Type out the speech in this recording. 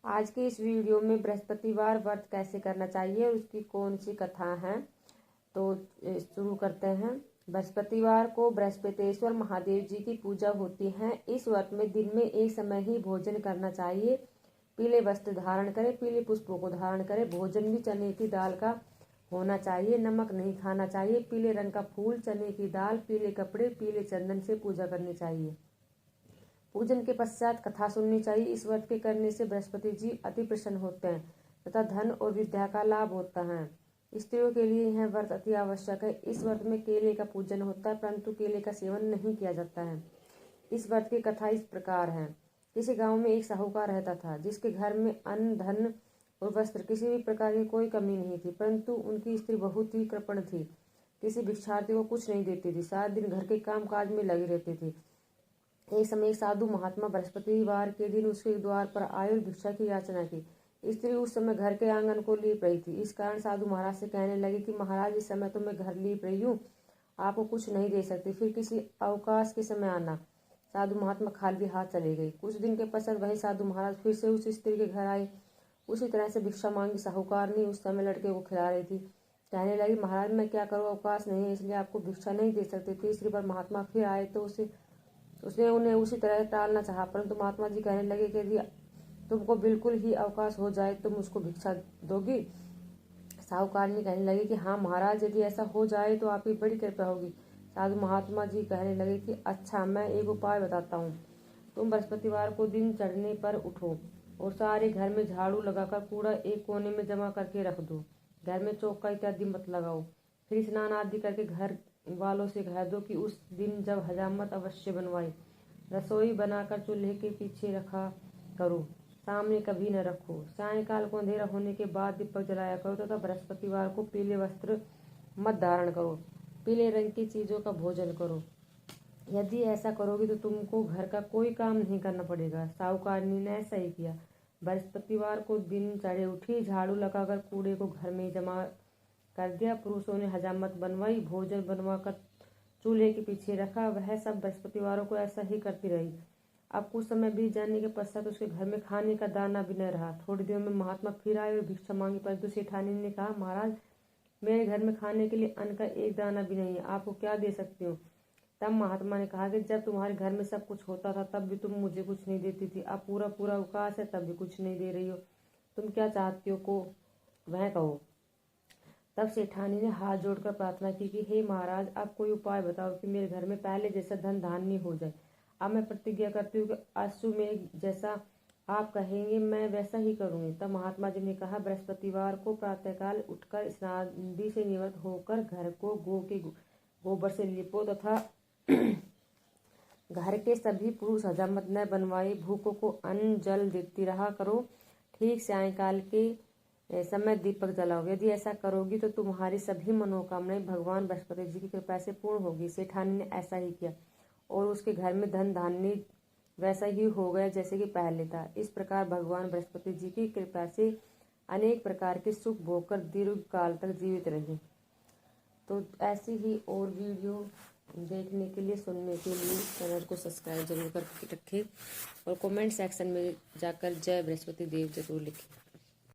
आज के इस वीडियो में बृहस्पतिवार व्रत कैसे करना चाहिए और उसकी कौन सी कथा है, तो शुरू करते हैं। बृहस्पतिवार को बृहस्पतिश्वर महादेव जी की पूजा होती है। इस व्रत में दिन में एक समय ही भोजन करना चाहिए। पीले वस्त्र धारण करें, पीले पुष्पों को धारण करें। भोजन भी चने की दाल का होना चाहिए, नमक नहीं खाना चाहिए। पीले रंग का फूल, चने की दाल, पीले कपड़े, पीले चंदन से पूजा करनी चाहिए। पूजन के पश्चात कथा सुननी चाहिए। इस व्रत के करने से बृहस्पति जी अति प्रसन्न होते हैं तथा धन और विद्या का लाभ होता है। स्त्रियों के लिए यह व्रत अति आवश्यक है। इस व्रत में केले का पूजन होता है, परंतु केले का सेवन नहीं किया जाता है। इस व्रत की कथा इस प्रकार है। किसी गांव में एक साहूकार रहता था, जिसके घर में अन्न, धन और वस्त्र किसी भी प्रकार की कोई कमी नहीं थी, परंतु उनकी स्त्री बहुत ही कृपण थी। किसी भिक्षार्थी को कुछ नहीं देती थी, सारा दिन घर के काम काज में लगी रहती थी। एक समय एक साधु महात्मा बृहस्पतिवार के दिन उसके द्वार पर आए और भिक्षा की याचना की। स्त्री उस समय घर के आंगन को लीप रही थी। इस कारण साधु महाराज से कहने लगी कि महाराज, इस समय तो मैं घर लीप रही हूँ, आपको कुछ नहीं दे सकती, फिर किसी अवकाश के समय आना। साधु महात्मा खाली हाथ चले गए। कुछ दिन के पश्चात वही साधु महाराज फिर से उस स्त्री के घर आए। उसी तरह से भिक्षा मांगी। साहूकारनी उस समय लड़के को खिला रही थी। कहने लगी, महाराज मैं क्या करूँ, अवकाश नहीं है, इसलिए आपको भिक्षा नहीं दे सकती। तीसरी बार महात्मा फिर आए तो उसने उन्हें उसी तरह टालना चाहा, परंतु महात्मा जी कहने लगे कि यदि तुमको बिल्कुल ही अवकाश हो जाए तो मुझको भिक्षा दोगी। साहूकारनी कहने लगी कि हाँ महाराज, यदि ऐसा हो जाए तो आपकी बड़ी कृपा होगी। साधु महात्मा जी कहने लगे कि अच्छा, मैं एक उपाय बताता हूँ। तुम बृहस्पतिवार को दिन चढ़ने पर उठो और सारे घर में झाड़ू लगाकर कूड़ा एक कोने में जमा करके रख दो। घर में चौका इत्यादि मत लगाओ। फिर स्नान आदि करके घर वालों से कह दो कि उस दिन जब हजामत अवश्य बनवाए। रसोई बनाकर चूल्हे के पीछे रखा करो, सामने कभी न रखो। सायंकाल को अंधेरा होने के बाद दीपक जलाया करो तथा बृहस्पतिवार को पीले वस्त्र मत धारण करो। पीले रंग की चीजों का भोजन करो। यदि ऐसा करोगे तो तुमको घर का कोई काम नहीं करना पड़ेगा। साहूकारनी ने ऐसा ही किया। बृहस्पतिवार को दिन चढ़े उठी, झाड़ू लगाकर कूड़े को घर में जमा कर दिया। पुरुषों ने हजामत बनवाई, भोजन बनवाकर चूल्हे के पीछे रखा। वह सब बृहस्पतिवारों को ऐसा ही करती रही। अब कुछ समय बीत जाने के पश्चात उसके घर में खाने का दाना भी न रहा। थोड़ी देर में महात्मा फिर आए और भिक्षा मांगी, परंतु सेठानी ने कहा, महाराज मेरे घर में खाने के लिए अन्न का एक दाना भी नहीं है, आपको क्या दे सकती हूँ। तब महात्मा ने कहा कि जब तुम्हारे घर में सब कुछ होता था तब भी तुम मुझे कुछ नहीं देती थी, अब पूरा पूरा अवकाश है तब भी कुछ नहीं दे रही हो, तुम क्या चाहती हो को वह कहो। तब सेठानी ने हाथ जोड़कर प्रार्थना की कि हे महाराज, आप कोई उपाय बताओ कि मेरे घर में पहले जैसा धन धान्य हो जाए। अब मैं प्रतिज्ञा करती हूँ कि अश्व में जैसा आप कहेंगे मैं वैसा ही करूँगी। तब महात्मा जी ने कहा, बृहस्पतिवार को प्रातःकाल उठकर स्नान से निवृत्त होकर घर को गोबर से लिपो तथा घर के सभी पुरुष हजामत न बनवाए भूखों को अन्न जल देती रहा करो। ठीक सायंकाल के समय दीपक जलाओ। यदि ऐसा करोगी तो तुम्हारी सभी मनोकामनाएं भगवान बृहस्पति जी की कृपा से पूर्ण होगी। सेठानी ने ऐसा ही किया और उसके घर में धन धान्य वैसा ही हो गया जैसे कि पहले था। इस प्रकार भगवान बृहस्पति जी की कृपा से अनेक प्रकार के सुख भोग कर दीर्घ काल तक जीवित रहे। तो ऐसी ही और वीडियो देखने के लिए, सुनने के लिए चैनल को सब्सक्राइब जरूर करके रखें और कमेंट सेक्शन में जाकर जय बृहस्पति देव जरूर लिखें।